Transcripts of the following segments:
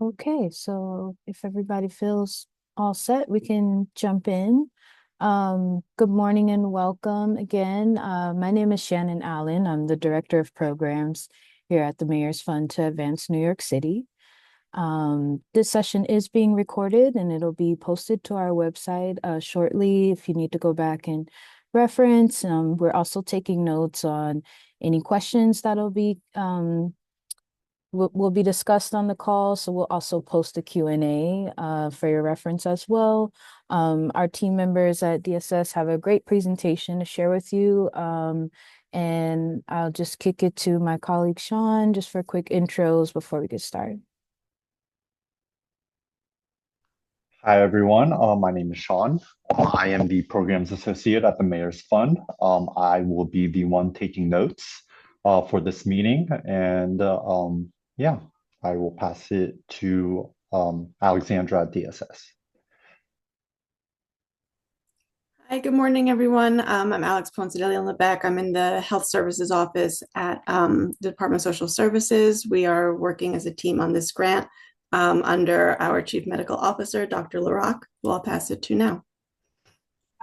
Okay, so if everybody feels all set, we can jump in. Good morning and welcome again. My name is Shannon Allen. I'm the Director of Programs here at the Mayor's Fund to Advance New York City. This session is being recorded and it'll be posted to our website shortly if you need to go back and reference. We're also taking notes on any questions that'll be will be discussed on the call. So we'll also post a Q&A for your reference as well. Our team members at DSS have a great presentation to share with you. And I'll just kick it to my colleague Sean just for quick intros before we get started. Hi, everyone. My name is Sean. I am the Programs Associate at the Mayor's Fund. I will be the one taking notes for this meeting. And yeah, I will pass it to Alexandra at DSS. Hi, good morning, everyone. I'm Alex Poncedelli on the back. I'm in the Health Services Office at the Department of Social Services. We are working as a team on this grant under our Chief Medical Officer, Dr. Larac, who I'll pass it to now.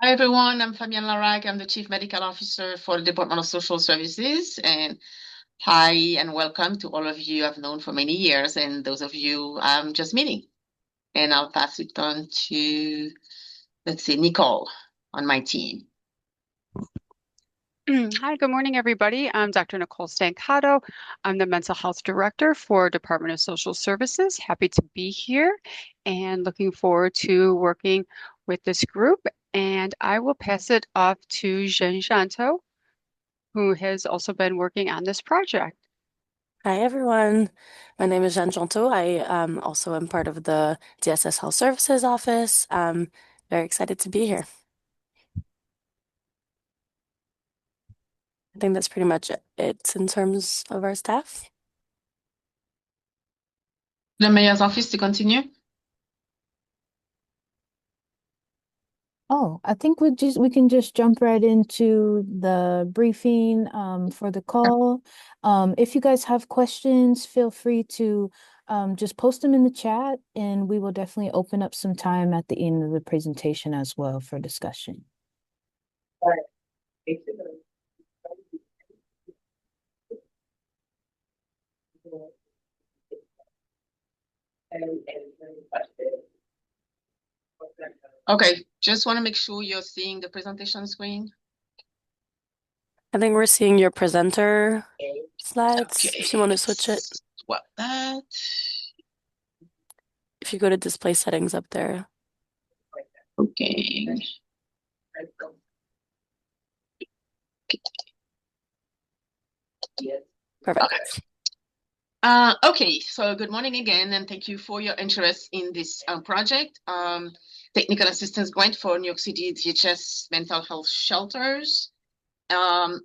Hi, everyone. I'm Fabienne Larac. I'm the Chief Medical Officer for the Department of Social Services. And hi and welcome to all of you I've known for many years and those of you I'm just meeting. And I'll pass it on to, let's see, Nicole on my team. Hi, good morning, everybody. I'm Dr. Nicole Stancato. I'm the Mental Health Director for Department of Social Services. Happy to be here and looking forward to working with this group. And I will pass it off to Jean Janto, who has also been working on this project. Hi, everyone. My name is Jean Janto. I also am part of the DSS Health Services Office. I'm very excited to be here. I think that's pretty much it in terms of our staff. The Mayor's Office to continue. Oh, I think we can just jump right into the briefing for the call. If you guys have questions, feel free to just post them in the chat and we will definitely open up some time at the end of the presentation as well for discussion. Okay, just want to make sure you're seeing the presentation screen. I think we're seeing your presenter slides. Okay. If you want to switch it. What that? If you go to display settings up there. Okay. Perfect. Okay. Okay, so good morning again, and thank you for your interest in this project. Technical assistance grant for New York City DHS mental health shelters. And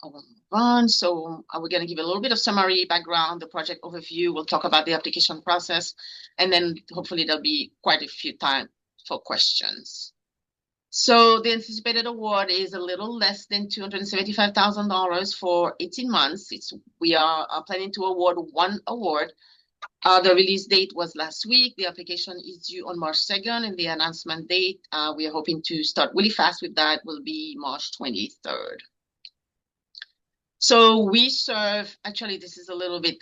I'll move on. So we're going to give a little bit of summary background, the project overview. We'll talk about the application process, and then hopefully there'll be quite a few time for questions. So the anticipated award is a little less than $275,000 for 18 months. We are planning to award one award. The release date was last week. The application is due on March 2nd, and the announcement date, we are hoping to start really fast with that, will be March 23rd. So we serve, actually, this is a little bit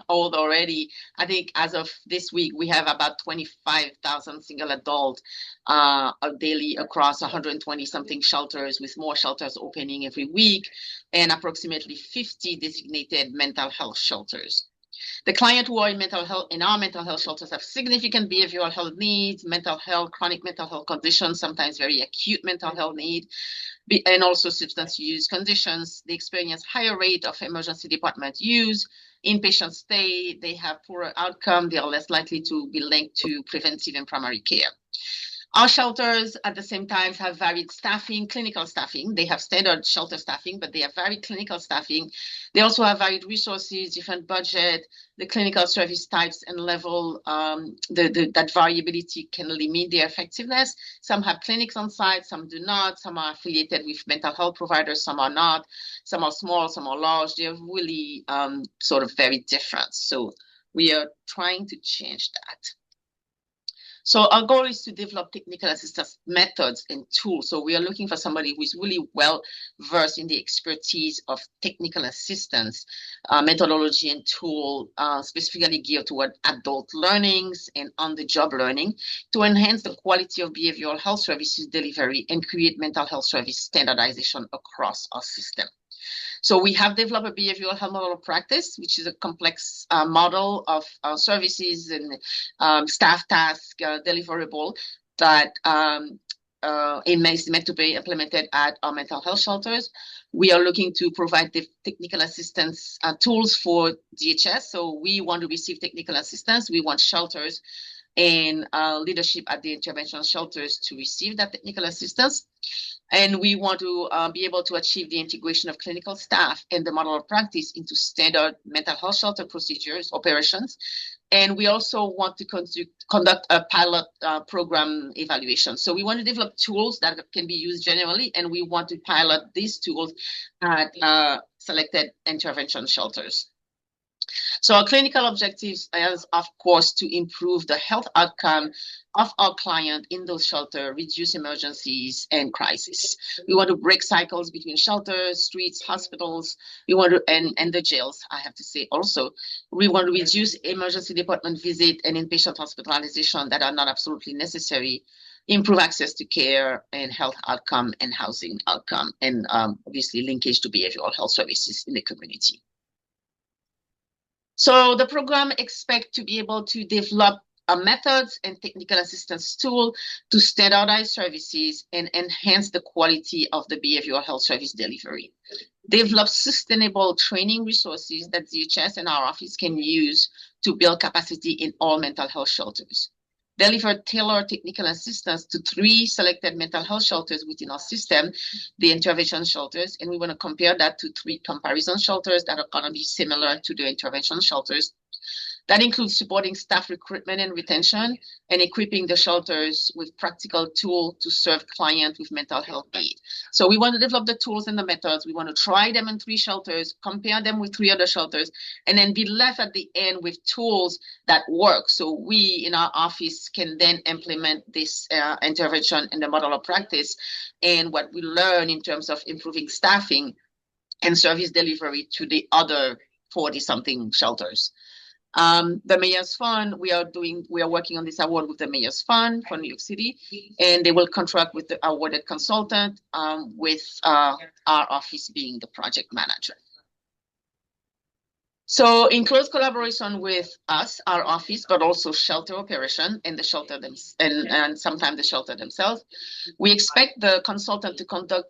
old already. I think as of this week, we have about 25,000 single adult daily across 120 something shelters, with more shelters opening every week, and approximately 50 designated mental health shelters. The client who are in our mental health shelters have significant behavioral health needs, mental health, chronic mental health conditions, sometimes very acute mental health need, and also substance use conditions. They experience higher rate of emergency department use, inpatient stay, they have poorer outcome, they are less likely to be linked to preventive and primary care. Our shelters at the same time have varied staffing, clinical staffing. They have standard shelter staffing, but they have varied clinical staffing. They also have varied resources, different budget, the clinical service types and level, that variability can limit their effectiveness. Some have clinics on site, some do not. Some are affiliated with mental health providers, some are not. Some are small, some are large. They're really sort of very different. So We are trying to change that. So our goal is to develop technical assistance methods and tools. So we are looking for somebody who is really well versed in the expertise of technical assistance, methodology and tool, specifically geared toward adult learnings and on-the-job learning to enhance the quality of behavioral health services delivery and create mental health service standardization across our system. So we have developed a behavioral health model of practice, which is a complex model of services and staff task deliverable that is meant to be implemented at our mental health shelters. We are looking to provide the technical assistance tools for DHS. So we want to receive technical assistance. We want shelters and leadership at the intervention shelters to receive that technical assistance. And we want to be able to achieve the integration of clinical staff and the model of practice into standard mental health shelter procedures, operations. And we also want to conduct a pilot program evaluation. So we want to develop tools that can be used generally, and we want to pilot these tools at selected intervention shelters. So our clinical objectives is, of course, to improve the health outcome of our client in those shelters, reduce emergencies and crises. We want to break cycles between shelters, streets, hospitals. We want to, and the jails, I have to say also. We want to reduce emergency department visit and inpatient hospitalization that are not absolutely necessary, improve access to care and health outcome and housing outcome, and obviously linkage to behavioral health services in the community. So the program expects to be able to develop methods and technical assistance tool to standardize services and enhance the quality of the behavioral health service delivery. Develop sustainable training resources that DHS and our office can use to build capacity in all mental health shelters. Deliver tailored technical assistance to 3 selected mental health shelters within our system, the intervention shelters, and we want to compare that to 3 comparison shelters that are going to be similar to the intervention shelters. That includes supporting staff recruitment and retention and equipping the shelters with practical tools to serve clients with mental health needs. So we want to develop the tools and the methods. We want to try them in 3 shelters, compare them with 3 other shelters, and then be left at the end with tools that work. So we in our office can then implement this intervention in the model of practice and what we learn in terms of improving staffing and service delivery to the other 40-something shelters. The Mayor's Fund, we are working on this award with the Mayor's Fund for New York City, and they will contract with the awarded consultant, with our office being the project manager. So in close collaboration with us, our office, but also shelter operation and the shelter and sometimes the shelter themselves, we expect the consultant to conduct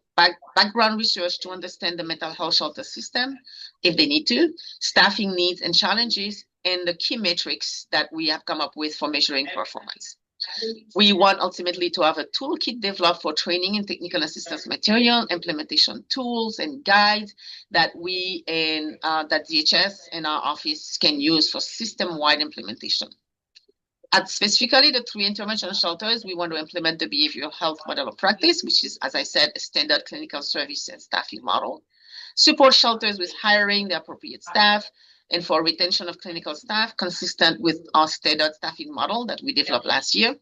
background research to understand the mental health shelter system, if they need to, staffing needs and challenges, and the key metrics that we have come up with for measuring performance. We want ultimately to have a toolkit developed for training and technical assistance material, implementation tools and guides that we and that DHS and our office can use for system-wide implementation. At specifically the 3 intervention shelters, we want to implement the behavioral health model of practice, which is, as I said, a standard clinical service and staffing model. Support shelters with hiring the appropriate staff, and for retention of clinical staff consistent with our standard staffing model that we developed last year.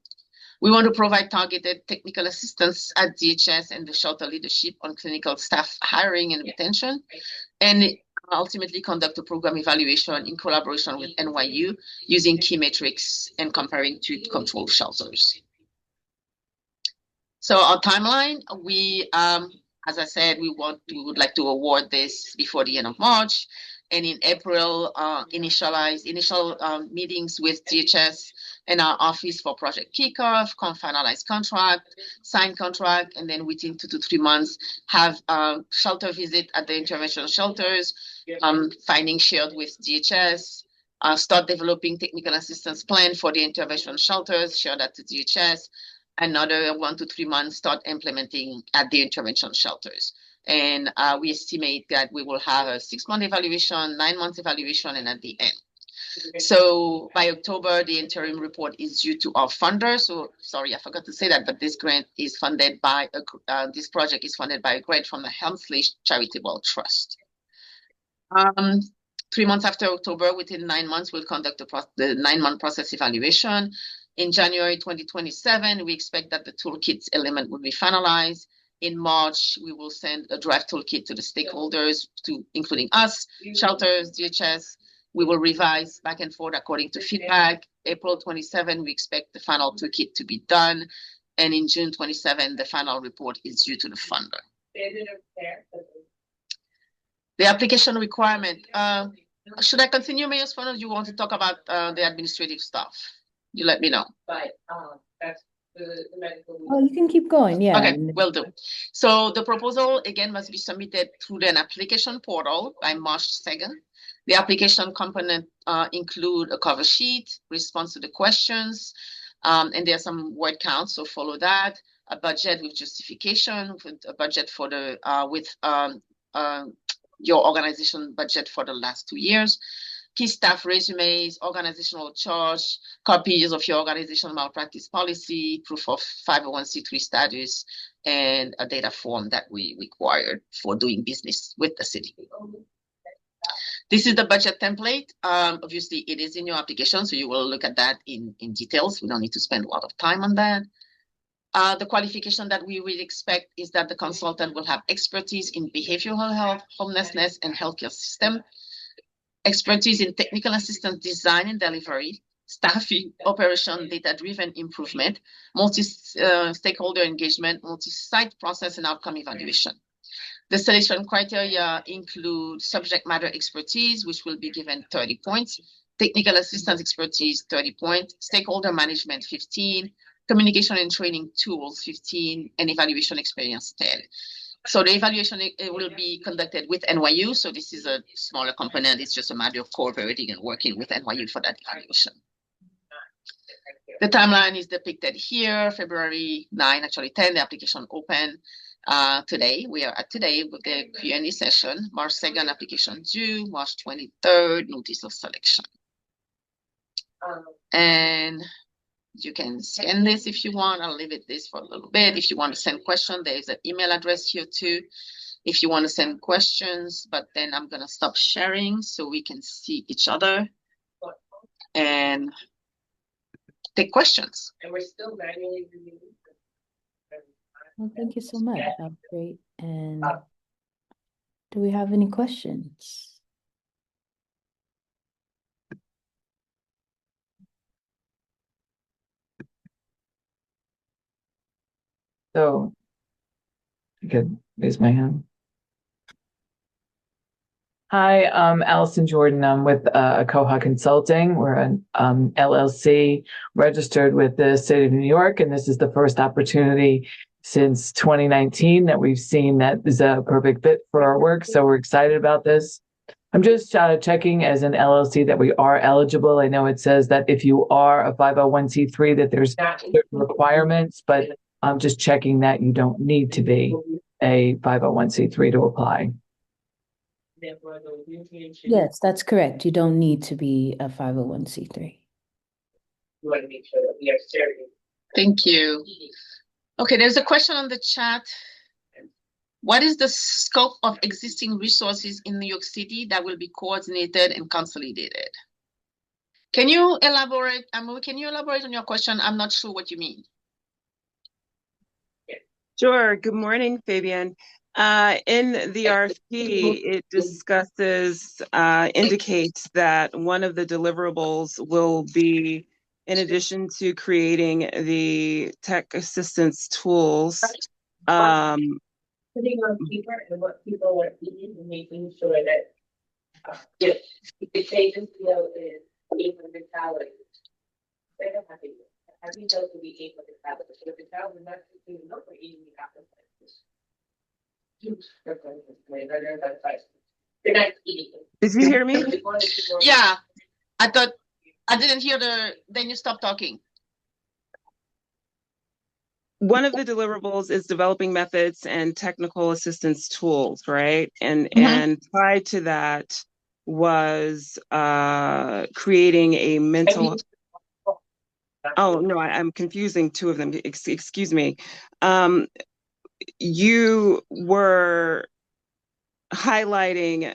We want to provide targeted technical assistance at DHS and the shelter leadership on clinical staff hiring and retention, and ultimately conduct a program evaluation in collaboration with NYU using key metrics and comparing to control shelters. So our timeline, we, as I said, we would like to award this before the end of March. And in April, initial meetings with DHS and our office for project kickoff, finalize contract, sign contract, and then within 2 to 3 months, have shelter visit at the intervention shelters, findings shared with DHS, start developing technical assistance plan for the intervention shelters, share that to DHS, another 1 to 3 months, start implementing at the intervention shelters. And we estimate that we will have a 6-month evaluation, 9-month evaluation, and at the end. So by October, the interim report is due to our funder. So sorry, I forgot to say that, but this grant is funded by, this project is funded by a grant from the Helmsley Charitable Trust. 3 months after October, within 9 months, we'll conduct the 9-month process evaluation. In January 2027, we expect that the toolkit element will be finalized. In March, we will send a draft toolkit to the stakeholders, including us, shelters, DHS. We will revise back and forth according to feedback. April 27, we expect the final toolkit to be done. And in June 27, the final report is due to the funder. The application requirement. Should I continue, Mayor's Fund, or do you want to talk about the administrative stuff? You let me know. That's the medical. Oh, you can keep going. Yeah. Okay, will do. So the proposal, again, must be submitted through an application portal by March 2nd. The application component include a cover sheet, response to the questions, and there are some word counts, so follow that. A budget with justification, with a budget for the your organization budget for the last 2 years, key staff resumes, organizational charge, copies of your organizational malpractice policy, proof of 501c3 status, and a data form that we required for doing business with the city. This is the budget template. Obviously, it is in your application, so you will look at that in details. We don't need to spend a lot of time on that. The qualification that we will expect is that the consultant will have expertise in behavioral health, homelessness, and healthcare system, expertise in technical assistance design and delivery, staffing, operation, data-driven improvement, multi-stakeholder engagement, multi-site process and outcome evaluation. The selection criteria include subject matter expertise, which will be given 30 points, technical assistance expertise, 30 points, stakeholder management, 15, communication and training tools, 15, and evaluation experience, 10. So the evaluation will be conducted with NYU. So this is a smaller component. It's just a matter of cooperating and working with NYU for that evaluation. The timeline is depicted here, February 9, actually 10, the application open. Today, we are at today with the Q&A session, March 2nd, application due, March 23rd, notice of selection. And you can scan this if you want. I'll leave it this for a little bit. If you want to send questions, there's an email address here too. If you want to send questions, but then I'm going to stop sharing so we can see each other and take questions. And we're still manually reviewing. Well, thank you so much. That's great. And do we have any questions? So I could raise my hand. Hi, I'm Allison Jordan. I'm with Koha Consulting. We're an LLC registered with the state of New York, and this is the first opportunity since 2019 that we've seen that is a perfect fit for our work. So we're excited about this. I'm just checking as an LLC that we are eligible. I know it says that if you are a 501c3 that there's certain requirements, but I'm just checking that you don't need to be a 501c3 to apply. Yes, that's correct. You don't need to be a 501c3. You want to make sure that we are serving. Thank you. Okay, there's a question on the chat. What is the scope of existing resources in New York City that will be coordinated and consolidated? Can you elaborate? Can you elaborate on your question? I'm not sure what you mean. Sure. Good morning, Fabian. In the RFP, it discusses, indicates that one of the deliverables will be, in addition to creating the tech assistance tools, putting on paper and what people are eating and making sure that if the patient meal is 800 calories, they don't have to eat. Having those to be 800 calories. So if the child is not eating enough or eating the apple, they're not eating. Did you hear me? Yeah, I thought I didn't hear then you stopped talking. One of the deliverables is developing methods and technical assistance tools, right? And tied to that was creating a mental. Oh no, I'm confusing two of them. Excuse me. You were highlighting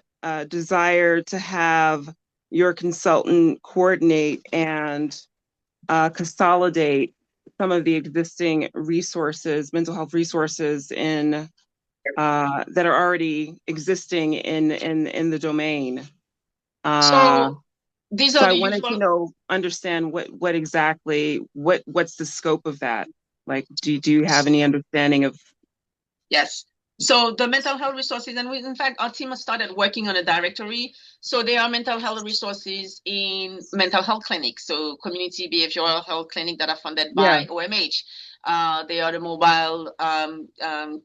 desire to have your consultant coordinate and consolidate some of the existing resources, mental health resources in that are already existing in the domain. So these So are I the wanted to usual. understand what exactly what's the scope of that? Like, do you have any understanding of? Yes. So the mental health resources, and in fact, our team has started working on a directory. So there are mental health resources in mental health clinics, so community behavioral health clinic that are funded Yeah, by OMH. There are the mobile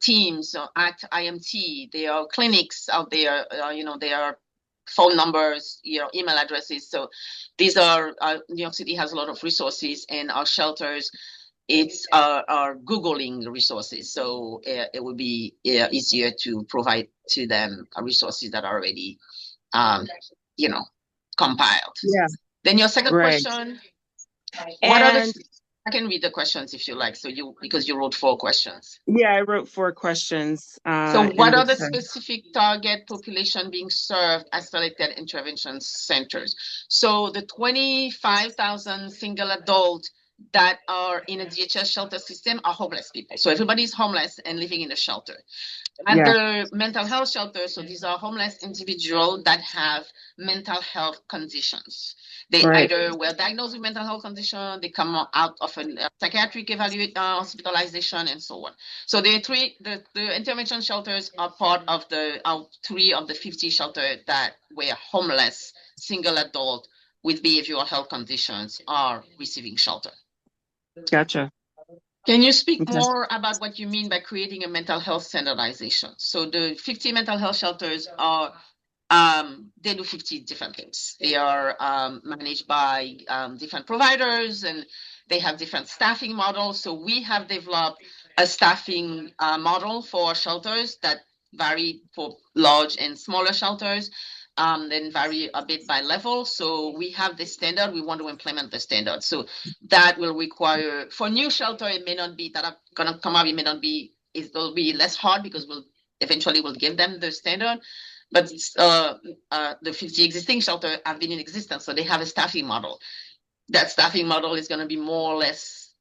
teams at IMT. There are clinics out there. There are phone numbers, email addresses. So these are New York City has a lot of resources, and our shelters it's our Googling resources. So it would be easier to provide to them resources that are already, compiled. yeah, Then your second right. question, what are And I can read the questions if you like. So because you wrote 4 questions. yeah, I wrote 4 questions So in what are this the thing. specific target population being served at selected intervention centers? So the 25,000 single adult that are in a DHS shelter system are homeless people. So everybody's homeless and living in a shelter. At Yeah, the mental health shelter, so these are homeless individuals that have mental health conditions. They right. either were diagnosed with mental health condition, they come out of a psychiatric hospitalization, and so on. So the intervention shelters are part of the 3 of the 50 shelters that where homeless single adult with behavioral health conditions are receiving shelter. Gotcha. Can you speak Okay. more about what you mean by creating a mental health standardization? So the 50 mental health shelters are they do 50 different things. They are managed by different providers, and they have different staffing models. So we have developed a staffing model for shelters that vary for large and smaller shelters, then vary a bit by level. So we have the standard. We want to implement the standard. So that will require, for new shelter, it may not be that are going to come up. It may not be, it'll be less hard because we'll give them the standard. But the 50 existing shelters have been in existence, so they have a staffing model. That staffing model is going to be more or less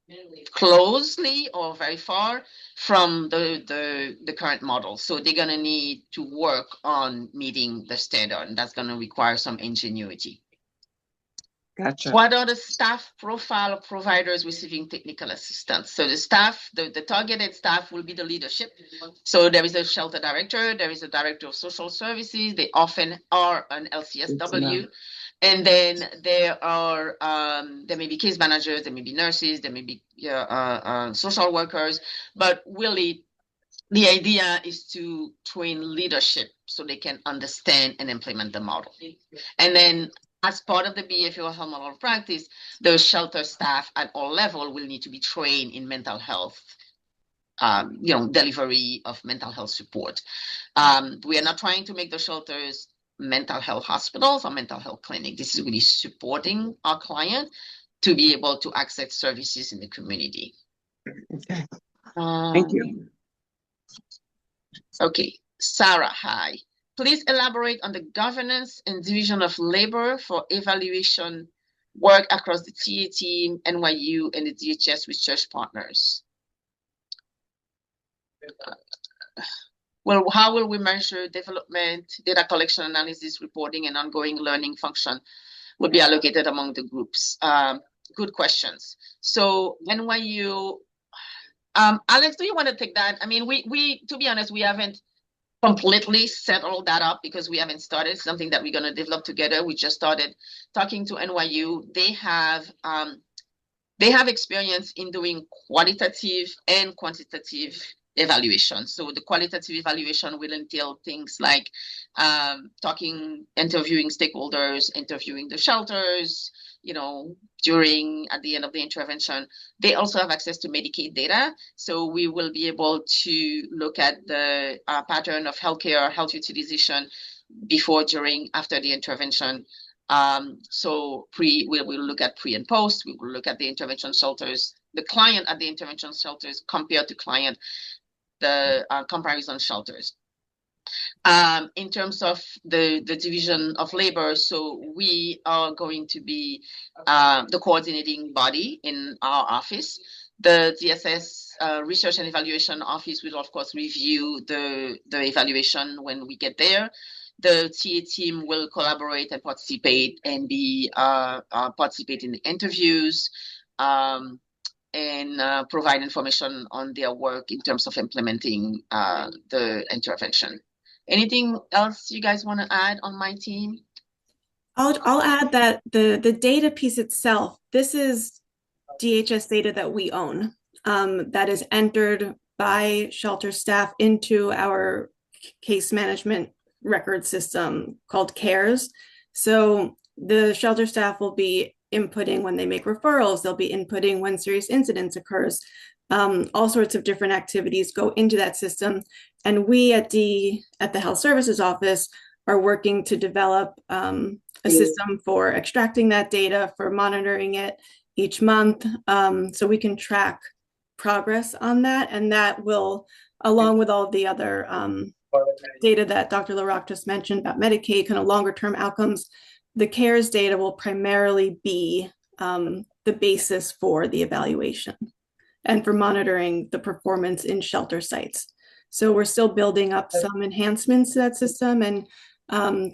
closely or very far from the current model. So they're going to need to work on meeting the standard, and that's going to require some ingenuity. Gotcha. What are the staff profile of providers receiving technical assistance? So the staff, the targeted staff will be the leadership. So there is a shelter director, there is a director of social services. They often are an LCSW. And then there may be case managers, there may be nurses, there may be social workers, but really the idea is to train leadership so they can understand and implement the model. And then as part of the behavioral health model practice, the shelter staff at all levels will need to be trained in mental health, delivery of mental health support. We are not trying to make the shelters mental health hospitals or mental health clinic. This is really supporting our client to be able to access services in the community. Okay. Thank you. Okay, Sarah, hi. Please elaborate on the governance and division of labor for evaluation work across the TA team, NYU, and the DHS research partners. Well, how will we measure development, data collection, analysis, reporting, and ongoing learning function will be allocated among the groups? Good questions. So NYU, Alex, do you want to take that? I mean, we to be honest, we haven't completely set all that up because we haven't started something that we're going to develop together. We just started talking to NYU. They have experience in doing qualitative and quantitative evaluation. So the qualitative evaluation will entail things like interviewing stakeholders, interviewing the shelters, at the end of the intervention. They also have access to Medicaid data. So we will be able to look at the pattern of health utilization before, during, after the intervention. So we will look at pre and post. We will look at the intervention shelters, the client at the intervention shelters compared to the comparison shelters. In terms of the division of labor, so we are going to be the coordinating body in our office. The DSS Research and Evaluation Office will, of course, review the evaluation when we get there. The TA team will collaborate and participate and be participate in the interviews and provide information on their work in terms of implementing the intervention. Anything else you guys want to add on my team? I'll add that the data piece itself, this is DHS data that we own, that is entered by shelter staff into our case management record system called CARES. So the shelter staff will be inputting when they make referrals, they'll be inputting when serious incidents occurs. All sorts of different activities go into that system. And we at the Health Services Office are working to develop a system for extracting that data, for monitoring it each month, so we can track progress on that. And that will, along with all of the other data that Dr. LaRock just mentioned about Medicaid, kind of longer term outcomes, the CARES data will primarily be the basis for the evaluation and for monitoring the performance in shelter sites. So we're still building up some enhancements to that system and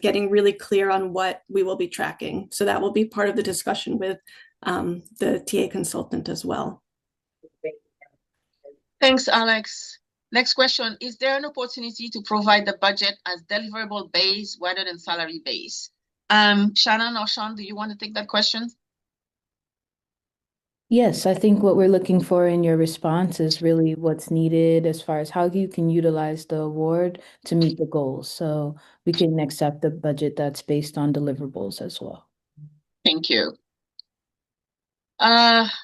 getting really clear on what we will be tracking. So that will be part of the discussion with the TA consultant as well. Thanks, Alex. Next question, is there an opportunity to provide the budget as deliverable base rather than salary base? Shannon or Sean, do you want to take that question? Yes, I think what we're looking for in your response is really what's needed as far as how you can utilize the award to meet the goals. So we can accept the budget that's based on deliverables as well. Thank you.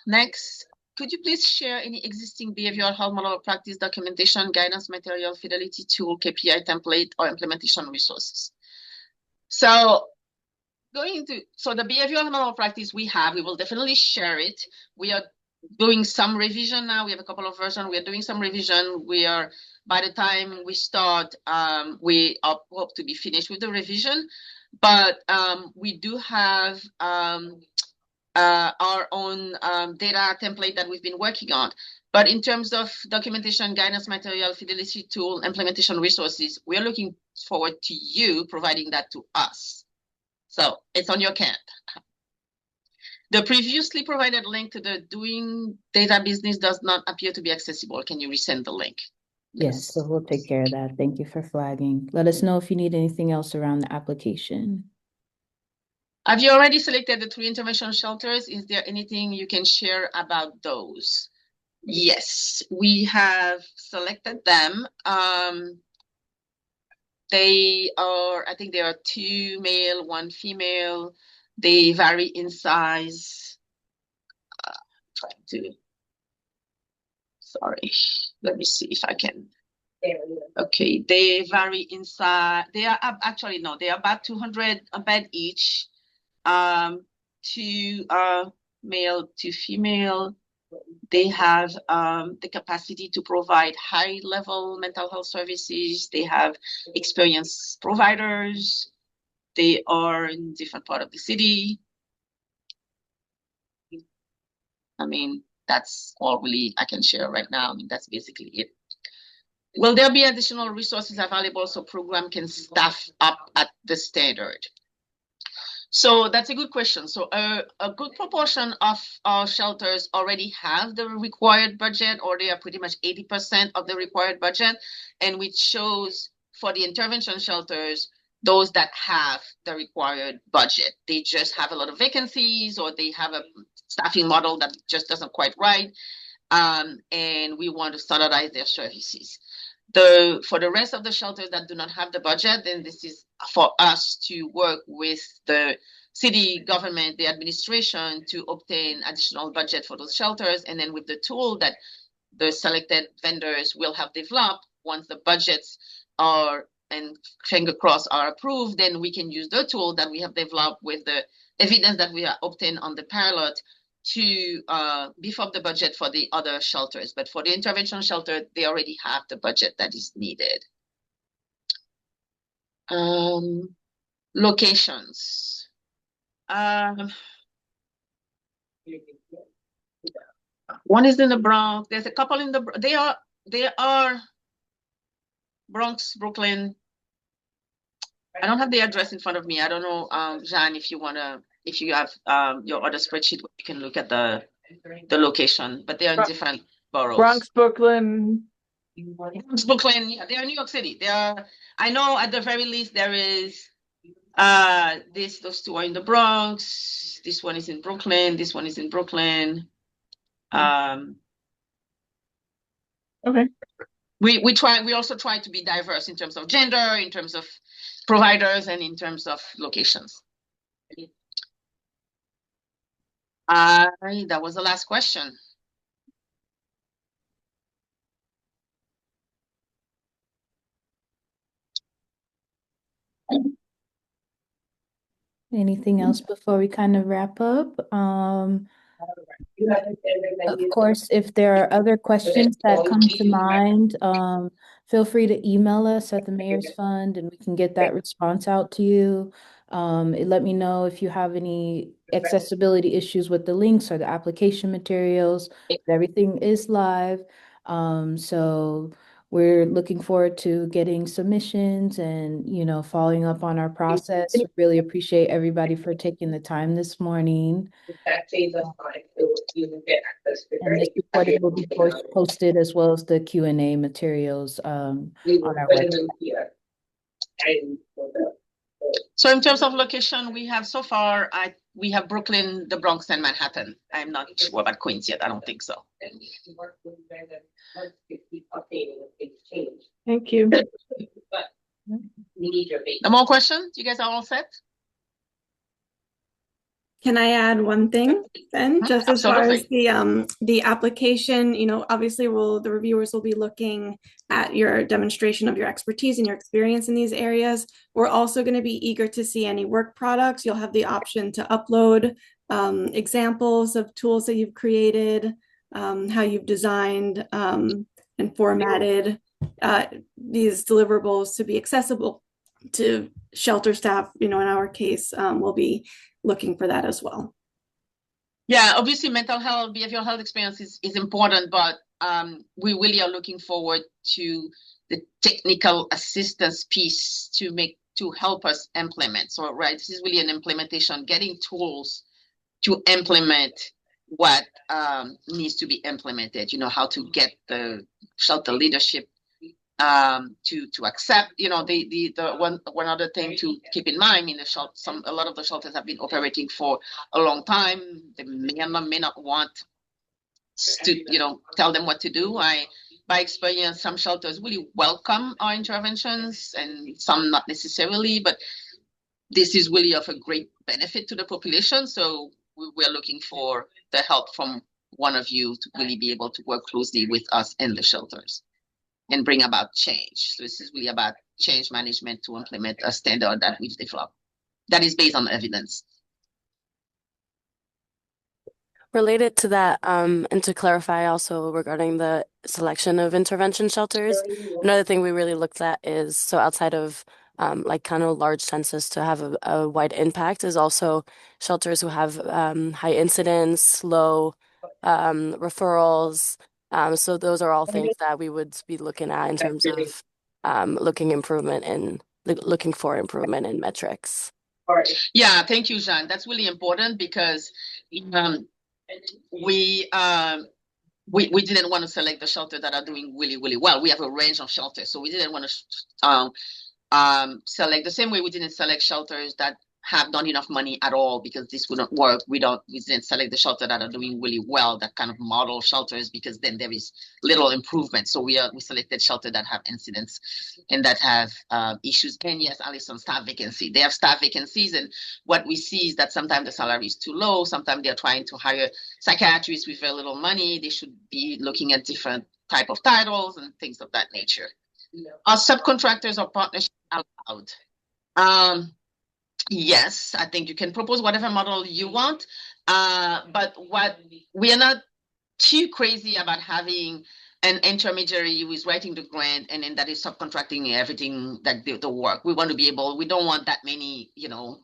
Next, could you please share any existing behavioral health model of practice documentation, guidance material, fidelity tool, KPI template, or implementation resources? So the behavioral model of practice we will definitely share it. We are doing some revision now. We have a couple of versions. We are doing some revision. By the time we start, we hope to be finished with the revision. But we do have our own data template that we've been working on. But in terms of documentation, guidance material, fidelity tool, implementation resources, we are looking forward to you providing that to us. So it's on your camp. The previously provided link to the doing data business does not appear to be accessible. Can you resend the link? Yes, so we'll take care of that. Thank you for flagging. Let us know if you need anything else around the application. Have you already selected the 3 intervention shelters? Is there anything you can share about those? Yes, we have selected them. They are, I think there are 2 male, 1 female. They vary in size. Sorry, let me see if I can. Okay, they vary in size. They are actually, no, they are about 200 a bed each. 2 male, 2 female. They have the capacity to provide high-level mental health services. They have experienced providers. They are in different part of the city. I mean, that's all really I can share right now. I mean, that's basically it. Will there be additional resources available so program can staff up at the standard? So that's a good question. So a good proportion of our shelters already have the required budget, or they are pretty much 80% of the required budget, and which shows for the intervention shelters, those that have the required budget. They just have a lot of vacancies, or they have a staffing model that just doesn't quite right, and we want to standardize their services. For the rest of the shelters that do not have the budget, then this is for us to work with the city government, the administration, to obtain additional budget for those shelters. And then with the tool that the selected vendors will have developed, once the budgets are, and finger crossed, are approved, then we can use the tool that we have developed with the evidence that we have obtained on the pilot to beef up the budget for the other shelters. But for the intervention shelter, they already have the budget that is needed. Locations. One is in the Bronx. There's a couple in the, they are Bronx, Brooklyn. I don't have the address in front of me. I don't know, Jean, if you have your other spreadsheet, you can look at the location, but they are in different boroughs. Bronx, Brooklyn. Bronx, Brooklyn, yeah, they are in New York City. I know at the very least there is those two are in the Bronx. This one is in Brooklyn. This one is in Brooklyn. Okay. We also try to be diverse in terms of gender, in terms of providers, and in terms of locations. That was the last question. Anything else before we kind of wrap up? Of course, if there are other questions that come to mind, feel free to email us at the Mayor's Fund and we can get that response out to you. Let me know if you have any accessibility issues with the links or the application materials. Everything is live. So we're looking forward to getting submissions and, following up on our process. Really appreciate everybody for taking the time this morning. That saves us time. You will get access to And this recording will be posted as well as the Q&A materials on our website. So in terms of location, we have so far, we have Brooklyn, the Bronx, and Manhattan. I'm not sure about Queens yet. I don't think so. Thank you. No more questions? You guys are all set? Can I add one thing then? Just as far as Absolutely. the application, obviously the reviewers will be looking at your demonstration of your expertise and your experience in these areas. We're also going to be eager to see any work products. You'll have the option to upload examples of tools that you've created, how you've designed and formatted these deliverables to be accessible to shelter staff. In our case, we'll be looking for that as well. Yeah, obviously mental health, behavioral health experience is important, but we really are looking forward to the technical assistance piece to help us implement. So, right, this is really an implementation, getting tools to implement what needs to be implemented, how to get the shelter leadership to accept, the one other thing to keep in mind, a lot of the shelters have been operating for a long time. They may not want to, tell them what to do. By experience, some shelters really welcome our interventions and some not necessarily, but this is really of a great benefit to the population. So we're looking for the help from one of you to really be able to work closely with us in the shelters and bring about change. So this is really about change management to implement a standard that we've developed that is based on evidence. Related to that, and to clarify also regarding the selection of intervention shelters, another thing we really looked at is, so outside of kind of large census to have a wide impact, is also shelters who have high incidence, low referrals. So those are all things that we would be looking at in terms of looking for improvement in metrics. Yeah, thank you, Jean. That's really important because we didn't want to select the shelters that are doing really, really well. We have a range of shelters, so we didn't want to select the same way we didn't select shelters that have not enough money at all, because this wouldn't work. We didn't select the shelter that are doing really well, that kind of model shelters, because then there is little improvement. So we selected shelters that have incidents and that have issues. And yes, Alison, staff vacancy. They have staff vacancies, and what we see is that sometimes the salary is too low. Sometimes they're trying to hire psychiatrists with very little money. They should be looking at different type of titles and things of that nature. Our subcontractors or partnerships allowed. Yes, I think you can propose whatever model you want, but what we are not too crazy about having an intermediary who is writing the grant and then that is subcontracting everything that the work. We want to be able, we don't want that many, I don't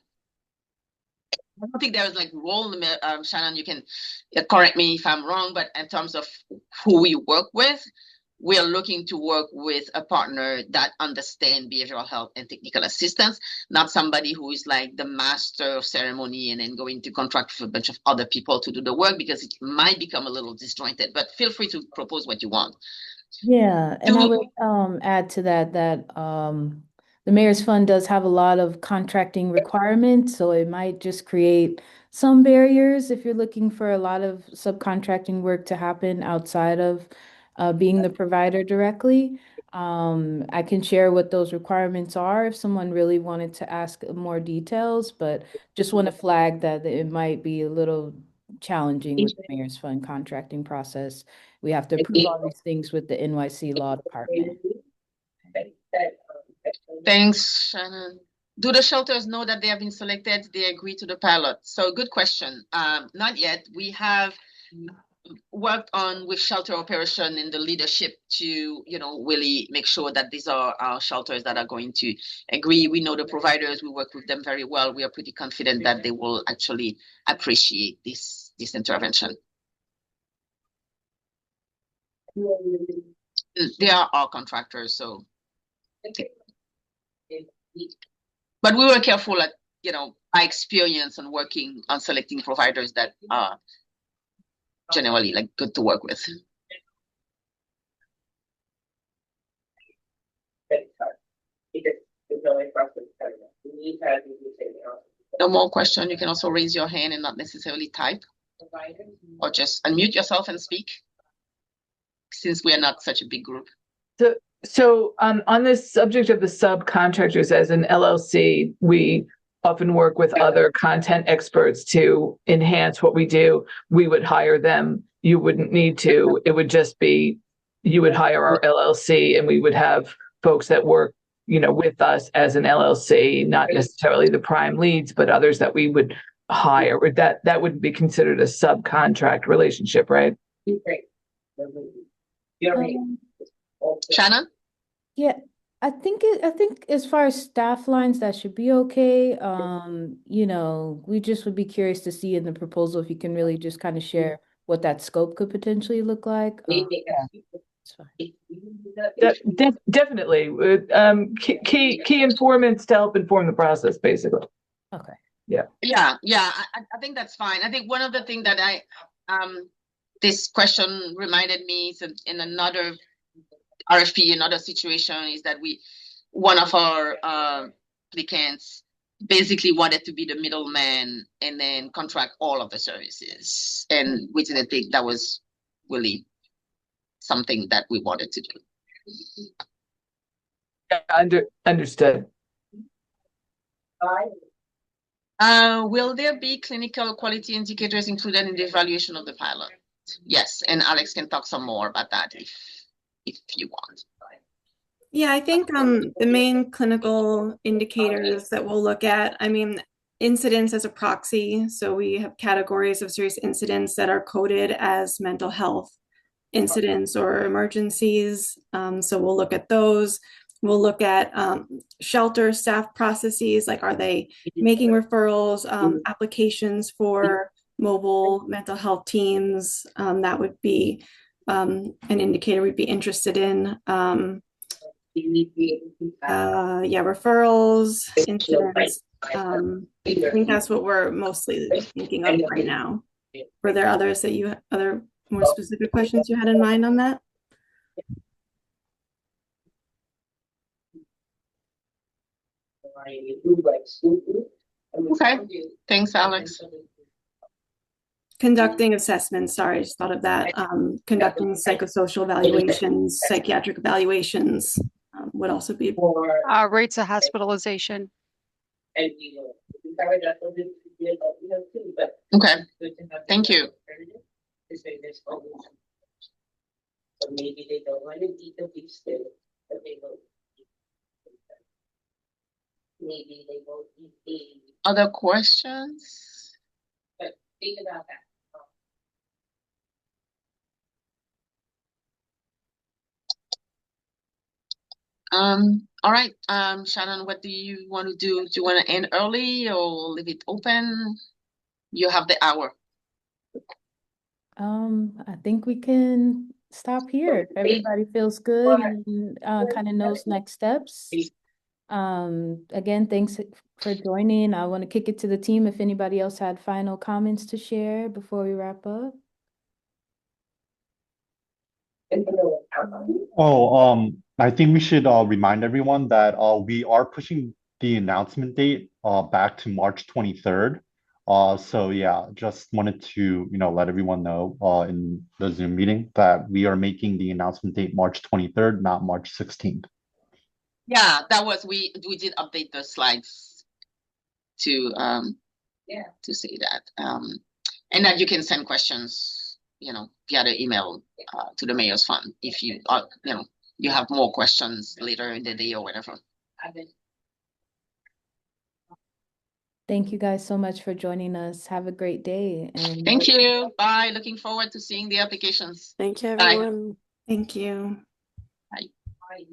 think there's like role, Shannon, you can correct me if I'm wrong, but in terms of who we work with, we are looking to work with a partner that understands behavioral health and technical assistance, not somebody who is like the master of ceremony and then going to contract with a bunch of other people to do the work, because it might become a little disjointed, but feel free to propose what you want. Yeah, and I would add to that the Mayor's Fund does have a lot of contracting requirements, so it might just create some barriers if you're looking for a lot of subcontracting work to happen outside of being the provider directly. I can share what those requirements are if someone really wanted to ask more details, but just want to flag that it might be a little challenging with the Mayor's Fund contracting process. We have to approve all these things with the NYC Law Department. Thanks, Shannon. Do the shelters know that they have been selected? They agree to the pilot. So good question. Not yet. We have worked on with shelter operation and the leadership to, really make sure that these are our shelters that are going to agree. We know the providers, we work with them very well. We are pretty confident that they will actually appreciate this intervention. They are our contractors, so. But we were careful at, by experience on working on selecting providers that are generally like good to work with. No more question. You can also raise your hand and not necessarily type, or just unmute yourself and speak, since we are not such a big group. So on this subject of the subcontractors, as an LLC, we often work with other content experts to enhance what we do. We would hire them. You wouldn't need to. It would just be, you would hire our LLC and we would have folks that work, with us as an LLC, not necessarily the prime leads, but others that we would hire. That would be considered a subcontract relationship, right? Shannon? Yeah, I think as far as staff lines, that should be okay. We just would be curious to see in the proposal if you can really just kind of share what that scope could potentially look like. It's fine. Definitely. Key informants to help inform the process, basically. Okay. Yeah. I think that's fine. I think one of the things that this question reminded me is in another RFP, another situation, is that one of our applicants basically wanted to be the middleman and then contract all of the services, and we didn't think that was really something that we wanted to do. Understood. Will there be clinical quality indicators included in the evaluation of the pilot? Yes, and Alex can talk some more about that if you want. Yeah, I think the main clinical indicators that we'll look at, incidents as a proxy. So we have categories of serious incidents that are coded as mental health incidents or emergencies. So we'll look at those. We'll look at shelter staff processes, like are they making referrals, applications for mobile mental health teams. That would be an indicator we'd be interested in. Referrals, incidents. I think that's what we're mostly thinking of right now. Were there others that other more specific questions you had in mind on that? Okay, thanks, Alex. Conducting assessments, sorry, I just thought of that. Conducting psychosocial evaluations, psychiatric evaluations would also be. Rates of hospitalization. Okay, thank you. Maybe they don't want to eat the beef stew, but they will. Maybe they won't eat the. Other questions? But think about that. All right, Shannon, what do you want to do? Do you want to end early or leave it open? You have the hour. I think we can stop here. Everybody feels good and kind of knows next steps. Again, thanks for joining. I want to kick it to the team if anybody else had final comments to share before we wrap up. I think we should remind everyone that we are pushing the announcement date back to March 23rd. So yeah, just wanted to let everyone know in the Zoom meeting that we are making the announcement date March 23rd, not March 16th. Yeah, that was we did update the slides to to say that. And that you can send questions, via the email to the Mayor's Fund if you you have more questions later in the day or whatever. Thank you guys so much for joining us. Have a great day. And thank you. Bye. Looking forward to seeing the applications. Thank you, everyone. Thank you. Bye. Bye.